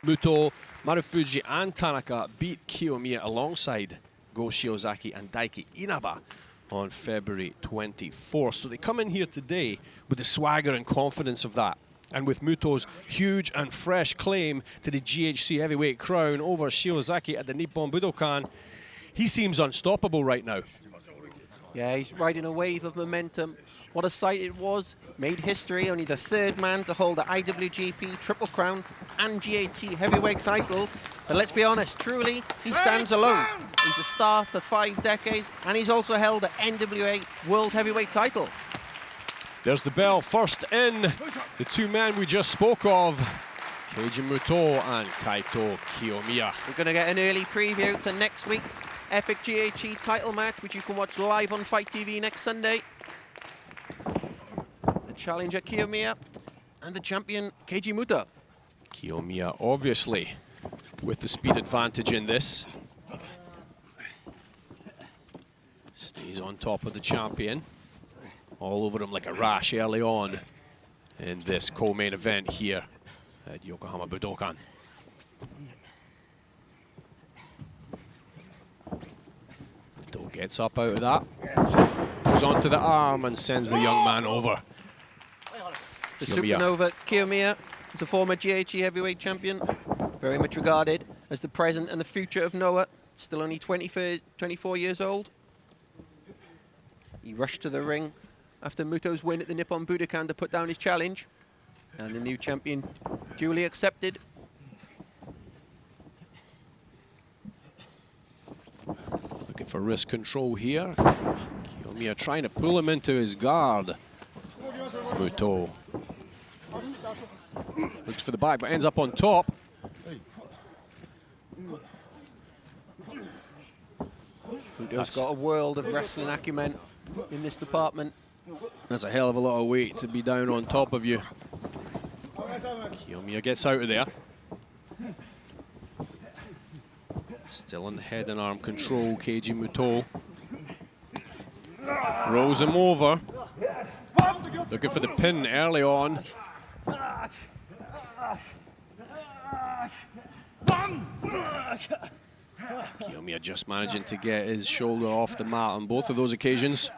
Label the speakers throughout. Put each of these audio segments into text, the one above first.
Speaker 1: Muto, Marufuji and Tanaka beat Kiyomiya alongside GoShiozaki and Daiki Inaba on February 24th. So they come in here today with the swagger and confidence of that. And with Muto's huge and fresh claim to the GHC heavyweight crown over Shiozaki at the Nippon Budokan, he seems unstoppable right now.
Speaker 2: Yeah, he's riding a wave of momentum. What a sight it was. Made history, only the third man to hold the IWGP Triple Crown and GHC heavyweight titles. But let's be honest, truly, he stands alone. He's a star for 5 decades, and he's also held the NWA World Heavyweight title.
Speaker 1: There's the bell. First in, the two men we just spoke of, Keiji Muto and KaitoKiyomiya.
Speaker 2: We're going to get an early preview to next week's epic GHC title match, which you can watch live on Fight TV next Sunday. The challenger Kiyomiya and the champion Keiji Muto.
Speaker 1: Kiyomiya obviously with the speed advantage in this. Stays on top of the champion. All over him like a rash early on in this co-main event here at Yokohama Budokan. Muto gets up out of that. Goes onto the arm and sends the young man over.
Speaker 2: The supernova Kiyomiya is a former GHC heavyweight champion, very much regarded as the present and the future of Noah, still only 24 years old. He rushed to the ring after Muto's win at the Nippon Budokan to put down his challenge, and the new champion duly accepted.
Speaker 1: Looking for wrist control here. Kiyomiya trying to pull him into his guard. Muto looks for the back, but ends up on top.
Speaker 2: Muto's got a world of wrestling acumen in this department.
Speaker 1: That's a hell of a lot of weight to be down on top of you. Kiyomiya gets out of there. Still in the head and arm control, Keiji Muto. Rolls him over. Looking for the pin early on. Kiyomiya just managing to get his shoulder off the mat on both of those occasions.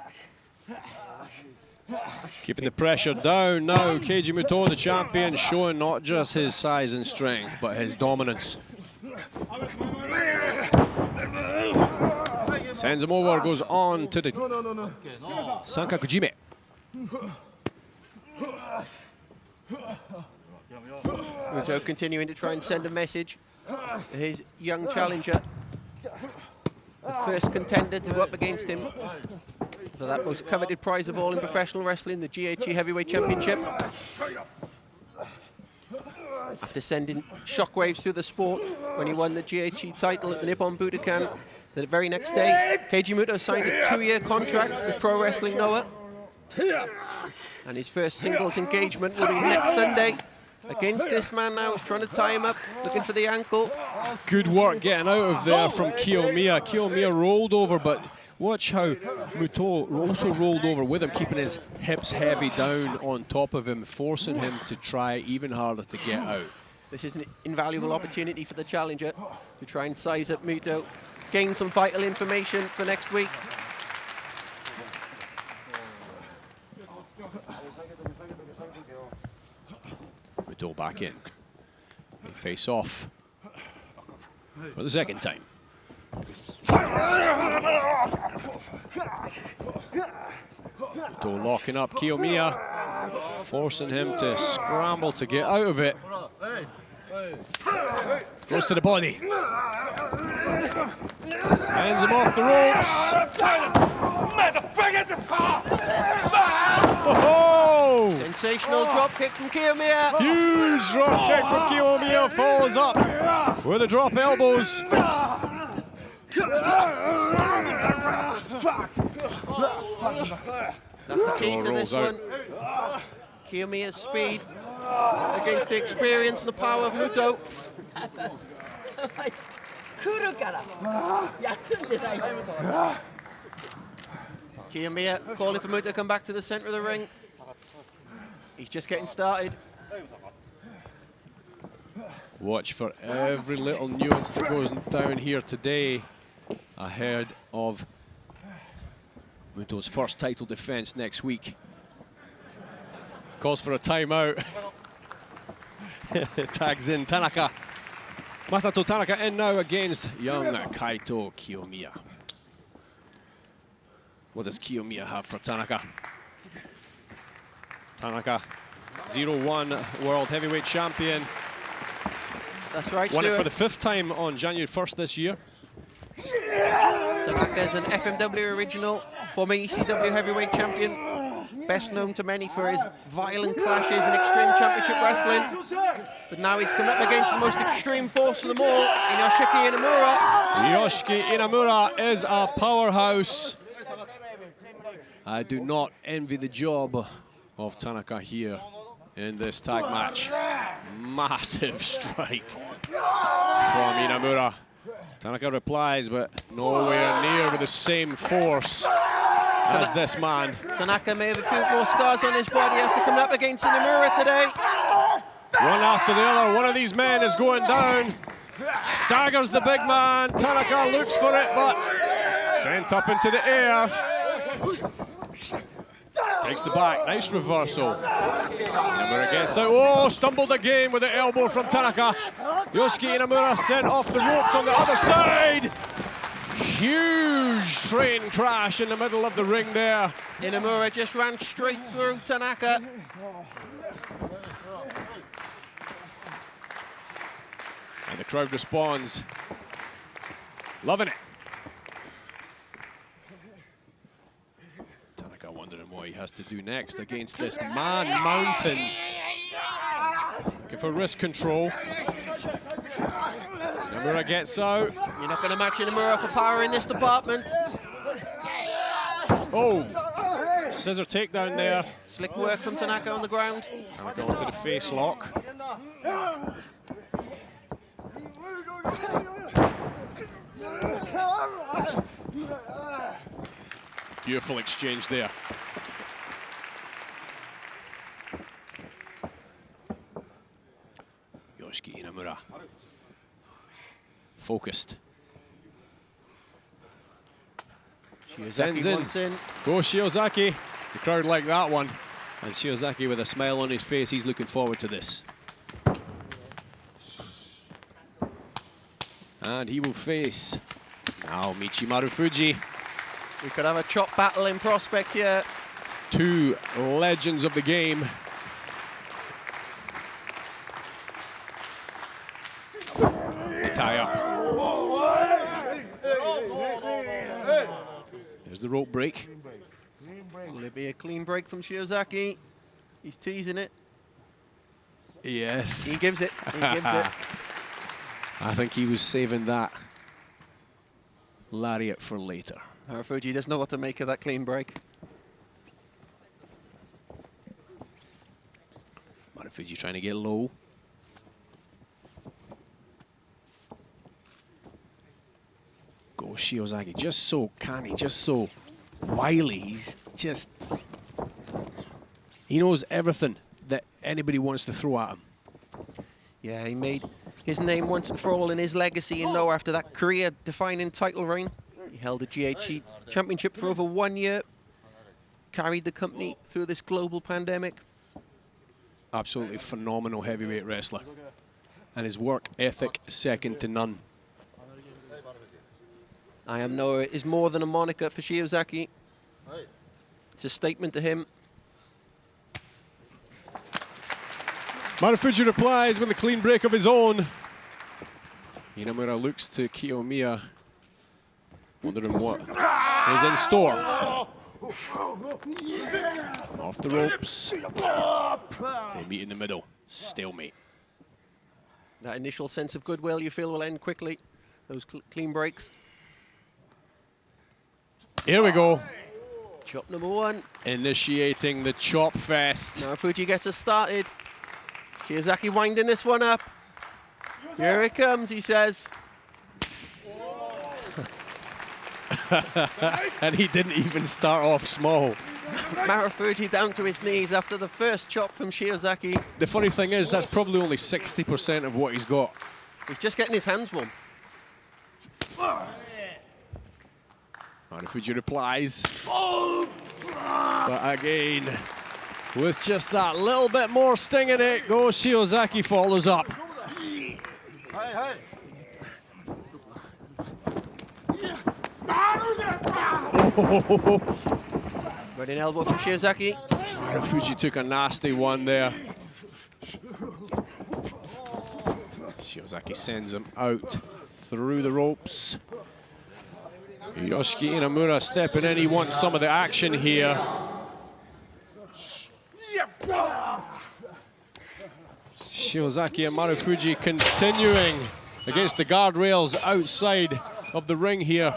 Speaker 1: Keeping the pressure down now. Keiji Muto, the champion, showing not just his size and strength, but his dominance. Sends him over, goes on to the Sankakujime.
Speaker 2: Muto continuing to try and send a message to his young challenger. The first contender to go up against him for that most coveted prize of all in professional wrestling, the GHC Heavyweight Championship. After sending shockwaves through the sport when he won the GHC title at the Nippon Budokan, the very next day, Keiji Muto signed a 2-year contract with Pro Wrestling Noah. And his first singles engagement will be next Sunday against this man now. He's trying to tie him up, looking for the ankle.
Speaker 1: Good work getting out of there from Kiyomiya. Kiyomiya rolled over, but watch how Muto also rolled over with him, keeping his hips heavy down on top of him, forcing him to try even harder to get out.
Speaker 2: This is an invaluable opportunity for the challenger to try and size up Muto, gain some vital information for next week.
Speaker 1: Muto back in. They face off for the second time. Muto locking up Kiyomiya, forcing him to scramble to get out of it. Goes to the body. Hands him off the ropes. Oh!
Speaker 2: Sensational drop kick from Kiyomiya.
Speaker 1: Huge drop kick from Kiyomiya. Follows up with the drop elbows.
Speaker 2: That's the key to this one. Kiyomiya's speed against the experience and the power of Muto. Kiyomiya calling for Muto to come back to the center of the ring. He's just getting started.
Speaker 1: Watch for every little nuance that goes down here today ahead of Muto's first title defense next week. Calls for a timeout. Tags in Tanaka. Masato Tanaka in now against young Kaito Kiyomiya. What does Kiyomiya have for Tanaka? Tanaka, 0-1 World Heavyweight Champion.
Speaker 2: That's right,
Speaker 1: Won
Speaker 2: Stuart.
Speaker 1: it for the 5th time on January 1st this year.
Speaker 2: Tanaka is an FMW original, former ECW Heavyweight Champion. Best known to many for his violent clashes in Extreme Championship Wrestling. But now he's come up against the most extreme force of them all, in Yoshiki Inamura.
Speaker 1: Yoshiki Inamura is a powerhouse. I do not envy the job of Tanaka here in this tag match. Massive strike from Inamura. Tanaka replies, but nowhere near with the same force as this man.
Speaker 2: Tanaka may have a few more scars on his body after coming up against Inamura today.
Speaker 1: One after the other, one of these men is going down. Staggers the big man. Tanaka looks for it, but sent up into the air. Takes the back, nice reversal. Inamura gets out, oh, stumbled again with the elbow from Tanaka. Yoshiki Inamura sent off the ropes on the other side. Huge train crash in the middle of the ring there.
Speaker 2: Inamura just ran straight through Tanaka.
Speaker 1: And the crowd responds. Loving it. Tanaka wondering what he has to do next against this man mountain. Looking for wrist control. Inamura gets out.
Speaker 2: You're not going to match Inamura for power in this department.
Speaker 1: Oh, scissor takedown there.
Speaker 2: Slick work from Tanaka on the ground.
Speaker 1: Tanaka onto the face lock. Beautiful exchange there. Yoshiki Inamura. Focused. Sends in. Go Shiozaki. The crowd like that one. And Shiozaki with a smile on his face, he's looking forward to this. And he will face NaomichiMarufuji.
Speaker 2: We could have a chop battle in prospect here.
Speaker 1: Two legends of the game. They tie up. There's the rope break.
Speaker 2: Will it be a clean break from Shiozaki? He's teasing it.
Speaker 1: Yes.
Speaker 2: He gives it. He gives it.
Speaker 1: I think he was saving that lariat for later.
Speaker 2: Marufuji doesn't know what to make of that clean break.
Speaker 1: Marufuji trying to get low. Go Shiozaki, just so canny, just so wily. He's just... He knows everything that anybody wants to throw at him.
Speaker 2: Yeah, he made his name once and for all in his legacy in Noah after that career-defining title reign. He held the GHC Championship for over 1 year, carried the company through this global pandemic.
Speaker 1: Absolutely phenomenal heavyweight wrestler. And his work ethic second to none.
Speaker 2: I Am Noah is more than a moniker for Shiozaki. It's a statement to him.
Speaker 1: Marufuji replies with a clean break of his own. Inamura looks to Kiyomiya, wondering what is in store. Off the ropes. They meet in the middle. Stalemate.
Speaker 2: That initial sense of goodwill you feel will end quickly. Those clean breaks.
Speaker 1: Here we go.
Speaker 2: Chop number one.
Speaker 1: Initiating the chop fest.
Speaker 2: Marufuji gets us started. Shiozaki winding this one up. Here it comes, he says.
Speaker 1: And he didn't even start off small.
Speaker 2: Marufuji down to his knees after the first chop from Shiozaki.
Speaker 1: The funny thing is, that's probably only 60% of what he's got.
Speaker 2: He's just getting his hands warm.
Speaker 1: Marufuji replies. But again, with just that little bit more sting in it, Shiozaki follows up.
Speaker 2: Running elbow from Shiozaki.
Speaker 1: Marufuji took a nasty one there. Shiozaki sends him out through the ropes. Yoshiki Inamura stepping in. He wants some of the action here. Shiozaki and Marufuji continuing against the guardrails outside of the ring here.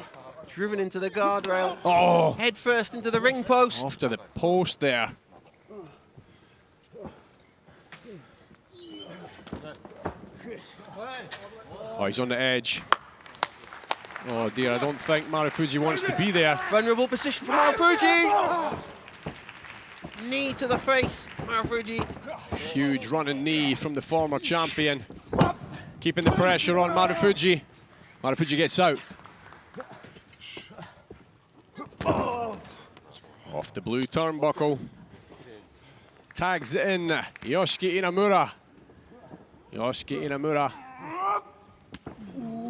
Speaker 2: Driven into the guardrail.
Speaker 1: Oh!
Speaker 2: Head first into the ring post.
Speaker 1: Off to the post there. Oh, he's on the edge. Oh dear, I don't think Marufuji wants to be there.
Speaker 2: Vulnerable position for Marufuji. Knee to the face, Marufuji.
Speaker 1: Huge running knee from the former champion. Keeping the pressure on Marufuji. Marufuji gets out. Off the blue turnbuckle. Tags in Yoshiki Inamura. Yoshiki Inamura.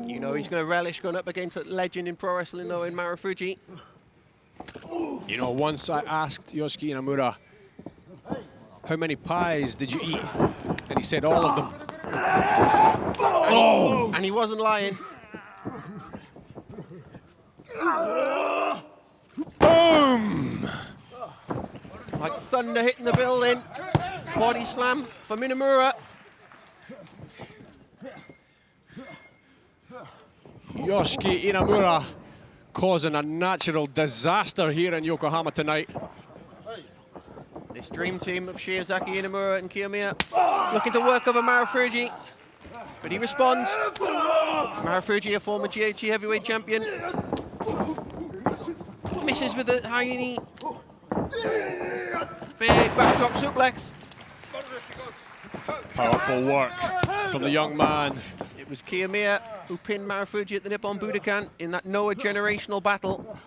Speaker 2: You know he's going to relish going up against a legend in pro wrestling, though, in Marufuji.
Speaker 1: You know, once I asked Yoshiki Inamura, how many pies did you eat? And he said all of them.
Speaker 2: Oh! And he wasn't lying.
Speaker 1: Boom!
Speaker 2: Like thunder hitting the building. Body slam for Inamura.
Speaker 1: Yoshiki Inamura causing a natural disaster here in Yokohama tonight.
Speaker 2: This dream team of Shiozaki, Inamura and Kiyomiya looking to work over Marufuji. But he responds. Marufuji, a former GHC heavyweight champion. Misses with a high knee. Big backdrop suplex.
Speaker 1: Powerful work from the young man.
Speaker 2: It was Kiyomiya who pinned Marufuji at the Nippon Budokan in that Noah generational battle.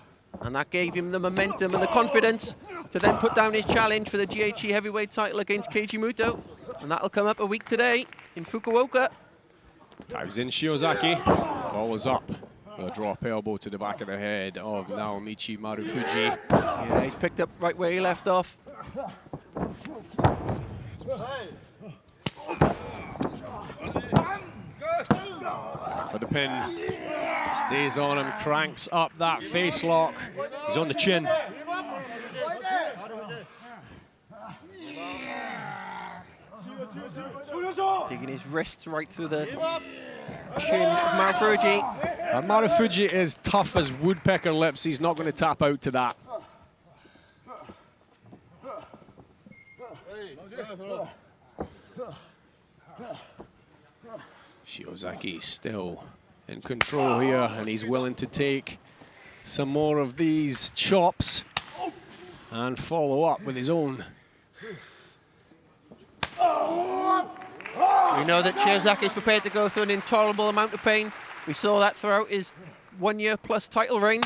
Speaker 2: And that gave him the momentum and the confidence to then put down his challenge for the GHC heavyweight title against Keiji Muto. And that'll come up a week today in Fukuoka.
Speaker 1: Tags in Shiozaki. Follows up. A drop elbow to the back of the head of Naomichi Marufuji.
Speaker 2: Yeah, he's picked up right where he left off.
Speaker 1: For the pin. Stays on him, cranks up that face lock. He's on the chin.
Speaker 2: Digging his wrists right through the chin of Marufuji.
Speaker 1: Marufuji is tough as woodpecker lips. He's not going to tap out to that. Shiozaki still in control here, and he's willing to take some more of these chops and follow up with his own.
Speaker 2: We know that Shiozaki is prepared to go through an intolerable amount of pain. We saw that throughout his 1 year plus title reign.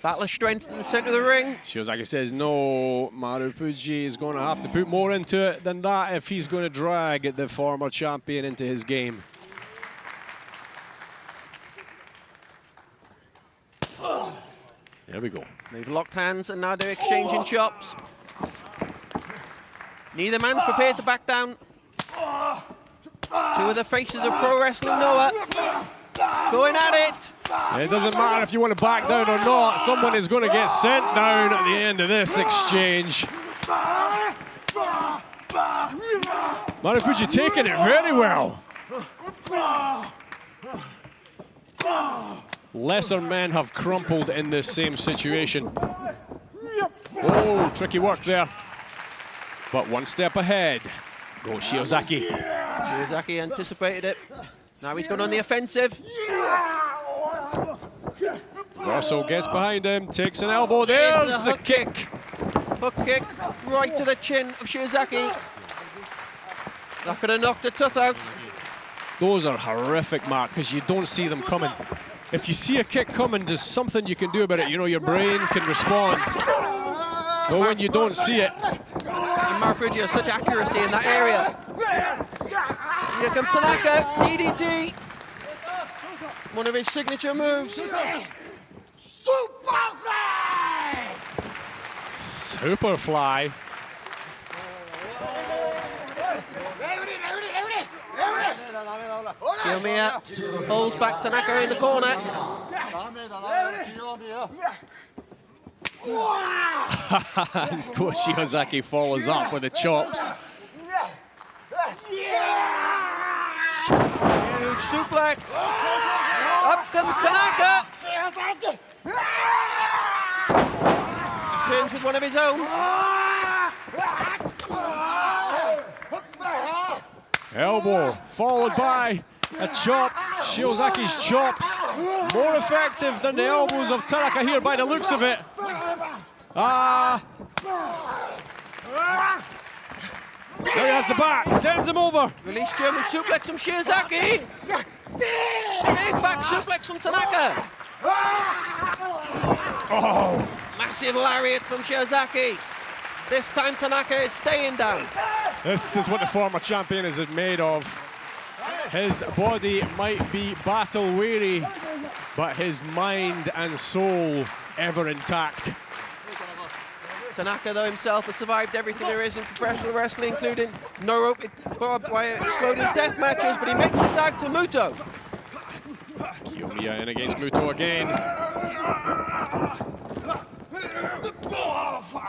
Speaker 2: Battle of strength in the center of the ring.
Speaker 1: Shiozaki says no, Marufuji is going to have to put more into it than that if he's going to drag the former champion into his game. There we go.
Speaker 2: They've locked hands and now they're exchanging chops. Neither man's prepared to back down. Two of the faces of pro wrestling Noah going at it.
Speaker 1: It doesn't matter if you want to back down or not. Someone is going to get sent down at the end of this exchange. Marufuji taking it very well. Lesser men have crumpled in this same situation. Oh, tricky work there. But one step ahead. Go Shiozaki.
Speaker 2: Shiozaki anticipated it. Now he's gone on the offensive.
Speaker 1: Russell gets behind him, takes an elbow. There's the kick.
Speaker 2: Hook kick right to the chin of Shiozaki. That could have knocked the tooth out.
Speaker 1: Those are horrific, Mark, because you don't see them coming. If you see a kick coming, there's something you can do about it. You know, your brain can respond. But when you don't see it...
Speaker 2: And Marufuji has such accuracy in that area. Here comes Tanaka, DDT. One of his signature moves.
Speaker 1: Superfly.
Speaker 2: Kiyomiya holds back Tanaka in the corner.
Speaker 1: Shiozaki follows up with the chops.
Speaker 2: Huge suplex. Up comes Tanaka. He turns with one of his own.
Speaker 1: Elbow followed by a chop. Shiozaki's chops more effective than the elbows of Tanaka here by the looks of it. There he has the back, sends him over.
Speaker 2: Release German suplex from Shiozaki. Big back suplex from Tanaka.
Speaker 1: Oh,
Speaker 2: Massive lariat from Shiozaki. This time Tanaka is staying down.
Speaker 1: this is what the former champion is made of. His body might be battle weary, but his mind and soul ever intact.
Speaker 2: Tanaka, though, himself has survived everything there is in professional wrestling, including no rope, barbed wire, exploding death matches, but he makes the tag to Muto.
Speaker 1: Kiyomiya in against Muto again.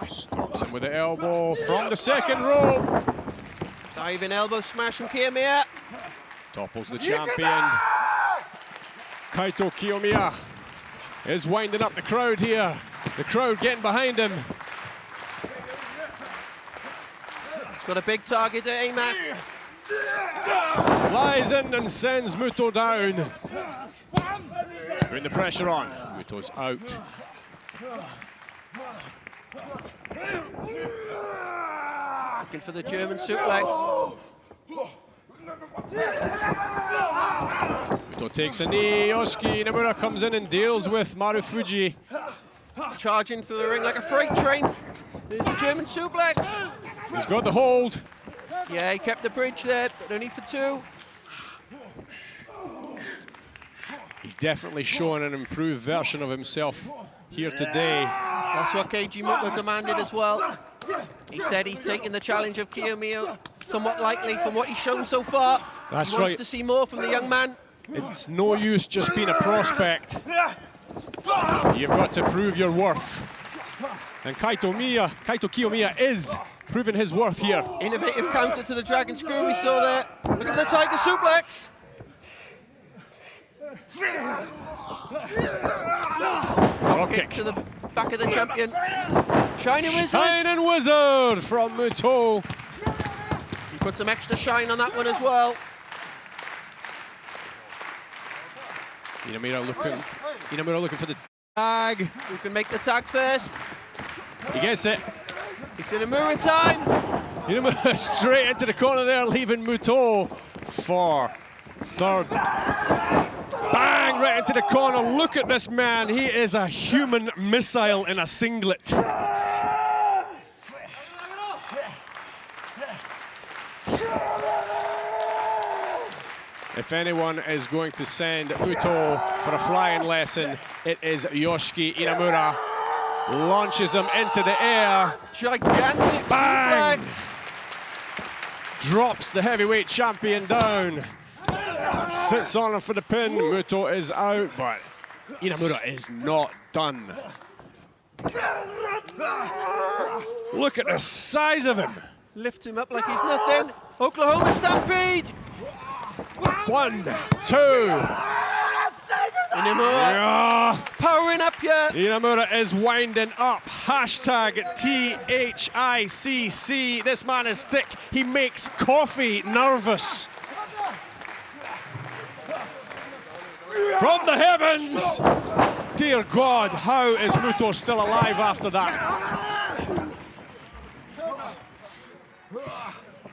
Speaker 1: Stops him with the elbow from the second rope.
Speaker 2: Diving elbow smash from Kiyomiya.
Speaker 1: Topples the champion. KaitoKiyomiya is winding up the crowd here. The crowd getting behind him.
Speaker 2: He's got a big target to aim at.
Speaker 1: Flies in and sends Muto down. Putting the pressure on. Muto's out.
Speaker 2: Looking for the German suplex.
Speaker 1: Muto takes a knee. Yoshiki Inamura comes in and deals with Marufuji.
Speaker 2: Charging through the ring like a freight train. There's the German suplex.
Speaker 1: He's got the hold.
Speaker 2: Yeah, he kept the bridge there, but only for two.
Speaker 1: He's definitely showing an improved version of himself here today.
Speaker 2: That's what Keiji Muto demanded as well. He said he's taking the challenge of Kiyomiya somewhat lightly from what he's shown so far.
Speaker 1: That's
Speaker 2: he
Speaker 1: right.
Speaker 2: wants to see more from the young man.
Speaker 1: It's no use just being a prospect. You've got to prove your worth. And KaitoKiyomiya is proving his worth here.
Speaker 2: Innovative counter to the Dragon Screw we saw there. Look at the Tiger Suplex.
Speaker 1: Drop
Speaker 2: Kick
Speaker 1: kick.
Speaker 2: to the back of the champion. Shining Wizard.
Speaker 1: Shining Wizard from Muto.
Speaker 2: He put some extra shine on that one as well.
Speaker 1: Inamura looking for the tag.
Speaker 2: Who can make the tag first?
Speaker 1: He gets it.
Speaker 2: It's Inamura time.
Speaker 1: Inamura straight into the corner there, leaving Muto for third. Bang, right into the corner. Look at this man. He is a human missile in a singlet. If anyone is going to send Muto for a flying lesson, it is Yoshiki Inamura. Launches him into the air.
Speaker 2: Gigantic
Speaker 1: Bang!
Speaker 2: suplex.
Speaker 1: Drops the heavyweight champion down. Sits on him for the pin. Muto is out, but Inamura is not done. Look at the size of him.
Speaker 2: Lift him up like he's nothing. Oklahoma Stampede.
Speaker 1: 1, 2.
Speaker 2: Inamura powering up here.
Speaker 1: Inamura is winding up. Hashtag THICC. This man is thick. He makes coffee nervous. From the heavens! Dear God, how is Muto still alive after that?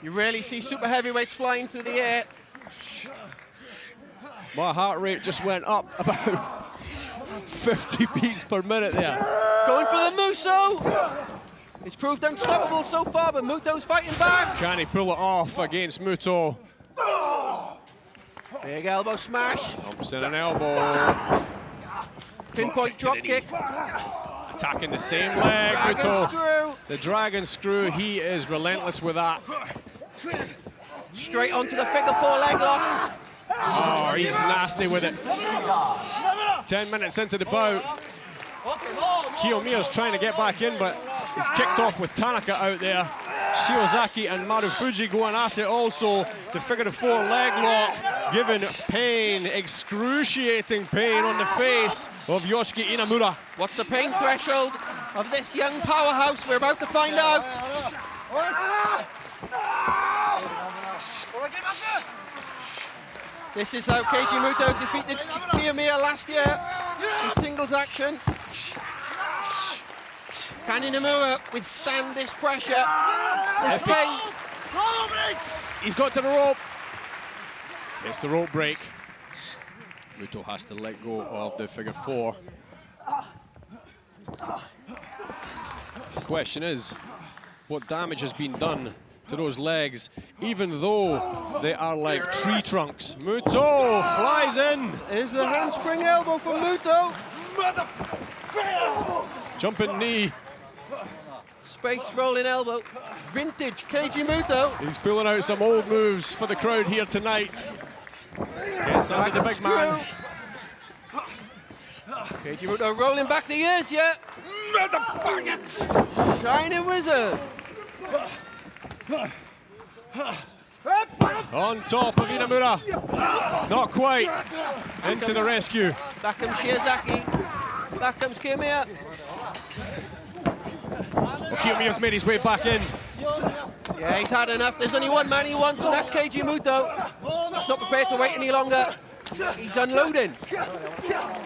Speaker 2: You really see super heavyweights flying through the air.
Speaker 1: My heart rate just went up about 50 beats per minute there.
Speaker 2: Going for the Muso. It's proved unstoppable so far, but Muto's fighting back.
Speaker 1: Can he pull it off against Muto?
Speaker 2: Big elbow smash.
Speaker 1: Pumps in an elbow.
Speaker 2: Pinpoint drop kick.
Speaker 1: Attacking the same leg, Muto. The dragon screw, he is relentless with that.
Speaker 2: Straight onto the figure 4 leg lock.
Speaker 1: Oh, he's nasty with it. 10 minutes into the bout. Kiyomiya's trying to get back in, but he's kicked off with Tanaka out there. Shiozaki and Marufuji going at it also. The figure 4 leg lock giving pain, excruciating pain on the face of Yoshiki Inamura.
Speaker 2: What's the pain threshold of this young powerhouse? We're about to find out. This is how Keiji Muto defeated Kiyomiya last year in singles action. Can Inamura withstand this pressure, this pain?
Speaker 1: He's got to the rope. It's the rope break. Muto has to let go of the figure 4. The question is, what damage has been done to those legs, even though they are like tree trunks? Muto flies in.
Speaker 2: Is the handspring elbow from Muto.
Speaker 1: Jumping knee.
Speaker 2: Space rolling elbow. Vintage Keiji Muto.
Speaker 1: He's pulling out some old moves for the crowd here tonight. Gets under the big man.
Speaker 2: Keiji Muto rolling back the years yet. Shining Wizard.
Speaker 1: On top of Inamura. Not quite. Into the rescue.
Speaker 2: Back comes Shiozaki. Back comes Kiyomiya.
Speaker 1: Well, Kiyomiya's made his way back in.
Speaker 2: Yeah, he's had enough. There's only one man he wants, and that's Keiji Muto. He's not prepared to wait any longer. He's unloading.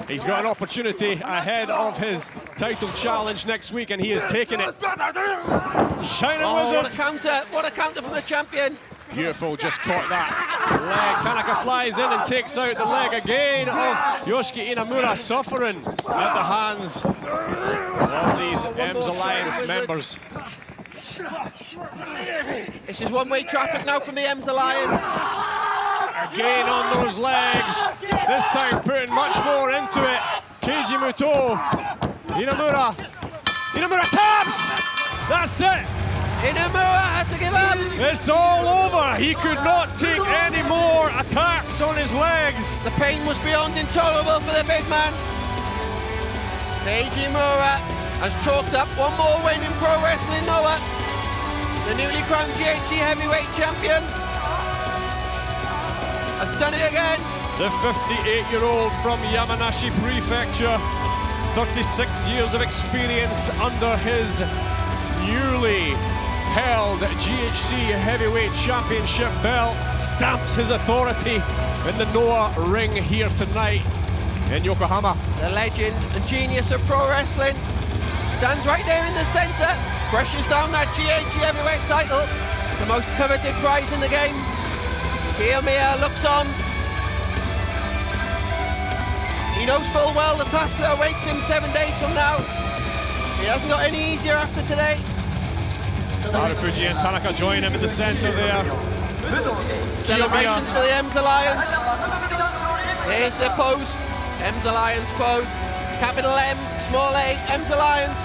Speaker 1: He's got an opportunity ahead of his title challenge next week, and he has taken it. Shining Wizard.
Speaker 2: What a counter. What a counter from the champion.
Speaker 1: Beautiful, just caught that leg. Tanaka flies in and takes out the leg again of Yoshiki Inamura, suffering at the hands of these M's Alliance members.
Speaker 2: This is one-way traffic now from the M's Alliance.
Speaker 1: Again on those legs, this time putting much more into it. Keiji Muto, Inamura taps! That's it!
Speaker 2: Inamura had to give up!
Speaker 1: It's all over! He could not take any more attacks on his legs!
Speaker 2: The pain was beyond intolerable for the big man. Keiji Muto has chalked up one more win in Pro Wrestling Noah. The newly crowned GHC Heavyweight Champion has done it again.
Speaker 1: The 58-year-old from Yamanashi Prefecture, 36 years of experience under his newly held GHC Heavyweight Championship belt, stamps his authority in the Noah ring here tonight in Yokohama.
Speaker 2: The legend and genius of pro wrestling stands right there in the center, presses down that GHC Heavyweight title, the most coveted prize in the game. Kiyomiya looks on. He knows full well the task that awaits him 7 days from now. He hasn't got any easier after today.
Speaker 1: Marufuji and Tanaka join him in the center there.
Speaker 2: Celebrations for the M's Alliance. Here's the pose. M's Alliance pose. Capital M, small a, M's Alliance.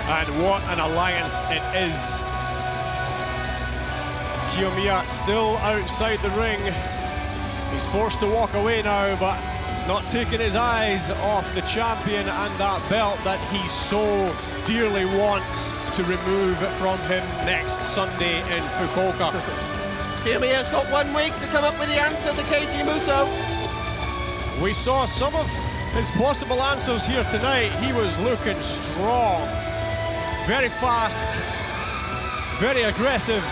Speaker 1: And what an alliance it is. Kiyomiya still outside the ring. He's forced to walk away now, but not taking his eyes off the champion and that belt that he so dearly wants to remove from him next Sunday in Fukuoka.
Speaker 2: Kiyomiya's got 1 week to come up with the answer to Keiji Muto.
Speaker 1: We saw some of his possible answers here tonight. He was looking strong, very fast, very aggressive,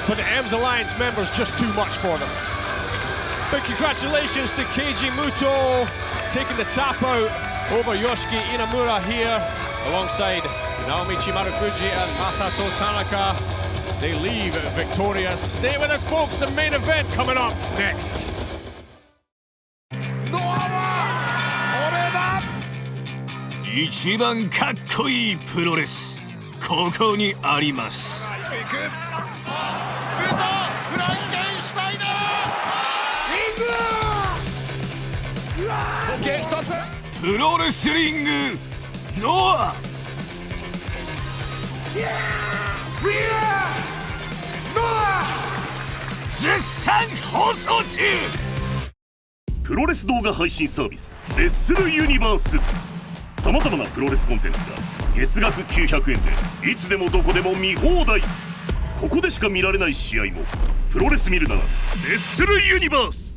Speaker 1: but the M's Alliance members just too much for them. Big congratulations to Keiji Muto, taking the tap out over Yoshiki Inamura here, alongside NaomichiMarufuji and Masato Tanaka. They leave victorious. Stay with us, folks, the main event coming up next.
Speaker 3: Ichiban kakkoi puroresu, koko ni arimasu. Pro Wrestling Noah. 絶賛放送中。
Speaker 4: プロレス動画配信サービスレッスルユニバース。さまざまなプロレスコンテンツが月額900円でいつでもどこでも見放題。ここでしか見られない試合もプロレス見るならレッスルユニバース。